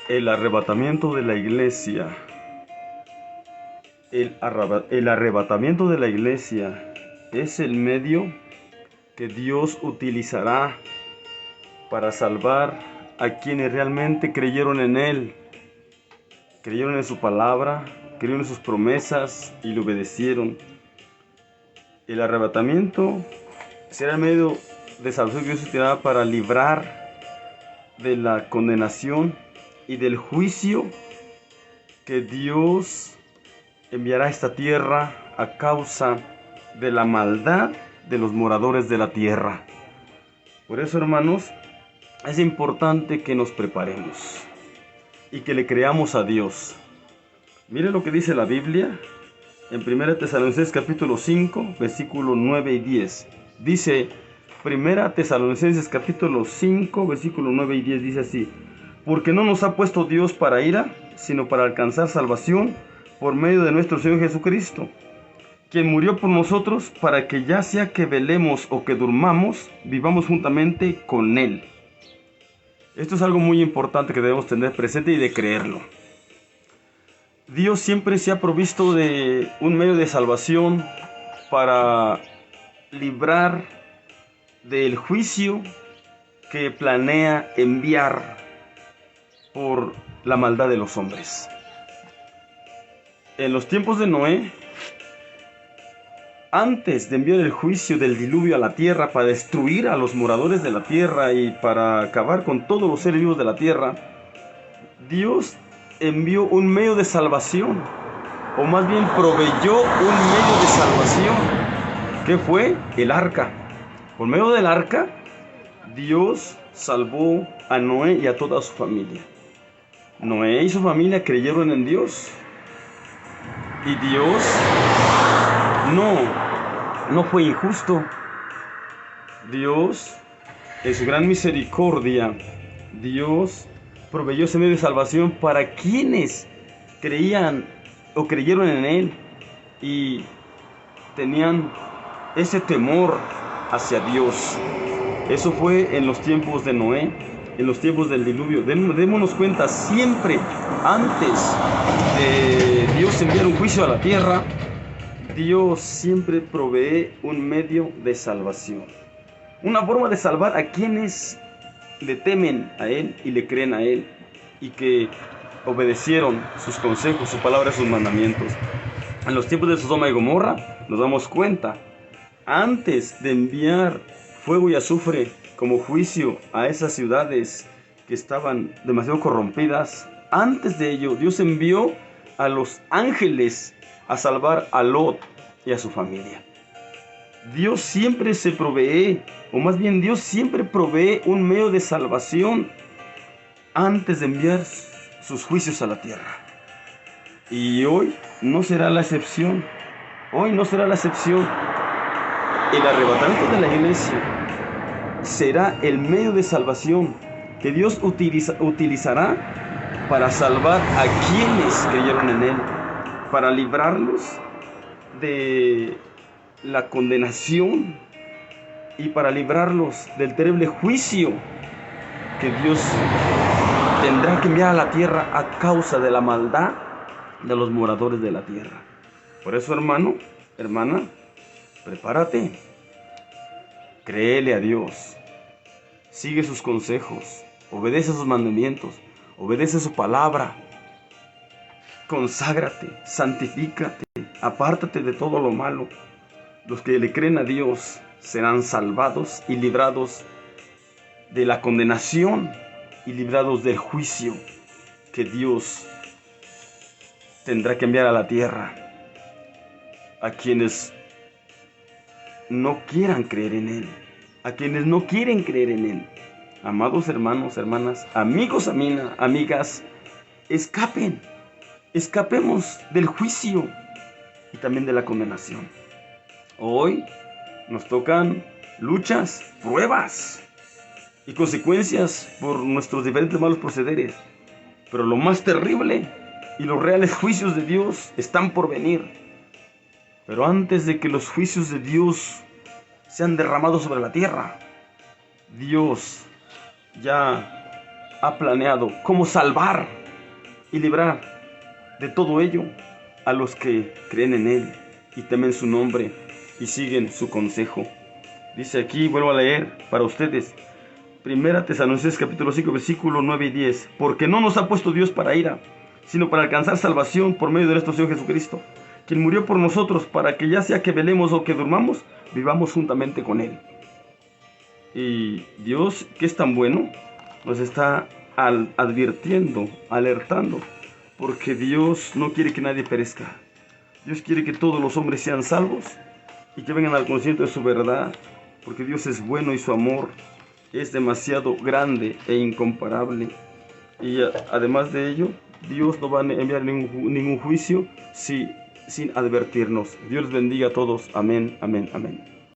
El arrebatamiento de la iglesia. El arrebatamiento de la iglesia es el medio que Dios utilizará para salvar a quienes realmente creyeron en Él, creyeron en su palabra, creyeron en sus promesas y le obedecieron. El arrebatamiento será el medio de salvación que Dios utilizará para librar de la condenación y del juicio que Dios enviará a esta tierra a causa de la maldad de los moradores de la tierra. Por eso, hermanos, es importante que nos preparemos y que le creamos a Dios. Mire lo que dice la Biblia en 1 Tesalonicenses capítulo 5, versículo 9 y 10. Dice 1 Tesalonicenses capítulo 5, versículo 9 y 10, dice así: porque no nos ha puesto Dios para ira, sino para alcanzar salvación por medio de nuestro Señor Jesucristo, quien murió por nosotros para que ya sea que velemos o que durmamos, vivamos juntamente con Él. Esto es algo muy importante que debemos tener presente y de creerlo. Dios siempre se ha provisto de un medio de salvación para librar del juicio que planea enviar por la maldad de los hombres. En los tiempos de Noé, antes de enviar el juicio del diluvio a la tierra para destruir a los moradores de la tierra y para acabar con todos los seres vivos de la tierra, Dios envió un medio de salvación, o más bien proveyó un medio de salvación, que fue el arca. Por medio del arca, Dios salvó a Noé y a toda su familia. Noé y su familia creyeron en Dios, y Dios no fue injusto. Dios, en su gran misericordia, Dios proveyó ese medio de salvación para quienes creían o creyeron en Él y tenían ese temor hacia Dios. Eso fue en los tiempos de Noé, en los tiempos del diluvio. Démonos cuenta, siempre antes de Dios enviar un juicio a la tierra, Dios siempre provee un medio de salvación, una forma de salvar a quienes le temen a Él y le creen a Él y que obedecieron sus consejos, su palabra, sus mandamientos. En los tiempos de Sodoma y Gomorra nos damos cuenta, antes de enviar fuego y azufre como juicio a esas ciudades que estaban demasiado corrompidas, antes de ello Dios envió a los ángeles a salvar a Lot y a su familia. Dios siempre se provee, o más bien Dios siempre provee un medio de salvación antes de enviar sus juicios a la tierra. Y hoy no será la excepción. Hoy no será la excepción. El arrebatamiento de la iglesia será el medio de salvación que Dios utilizará para salvar a quienes creyeron en Él, para librarlos de la condenación y para librarlos del terrible juicio que Dios tendrá que enviar a la tierra a causa de la maldad de los moradores de la tierra. Por eso, hermano, hermana, prepárate, créele a Dios, sigue sus consejos, obedece sus mandamientos, obedece su palabra, conságrate, santifícate, apártate de todo lo malo. Los que le creen a Dios serán salvados y librados de la condenación y librados del juicio que Dios tendrá que enviar a la tierra a quienes no quieran creer en Él, a quienes no quieren creer en Él. Amados hermanos, hermanas, amigos, amigas, escapemos del juicio y también de la condenación. Hoy nos tocan luchas, pruebas y consecuencias por nuestros diferentes malos procederes. Pero lo más terrible y los reales juicios de Dios están por venir. Pero antes de que los juicios de Dios sean derramados sobre la tierra, Dios ya ha planeado cómo salvar y librar de todo ello a los que creen en Él y temen su nombre y siguen su consejo. Dice aquí, vuelvo a leer para ustedes, Primera Tesalonicenses capítulo 5, versículo 9 y 10. Porque no nos ha puesto Dios para ira, sino para alcanzar salvación por medio de nuestro Señor Jesucristo, quien murió por nosotros, para que ya sea que velemos o que durmamos, vivamos juntamente con Él. Y Dios, que es tan bueno, nos está advirtiendo, alertando, porque Dios no quiere que nadie perezca. Dios quiere que todos los hombres sean salvos y que vengan al conocimiento de su verdad, porque Dios es bueno y su amor es demasiado grande e incomparable. Y además de ello, Dios no va a enviar ningún juicio sin advertirnos. Dios les bendiga a todos. Amén, amén, amén.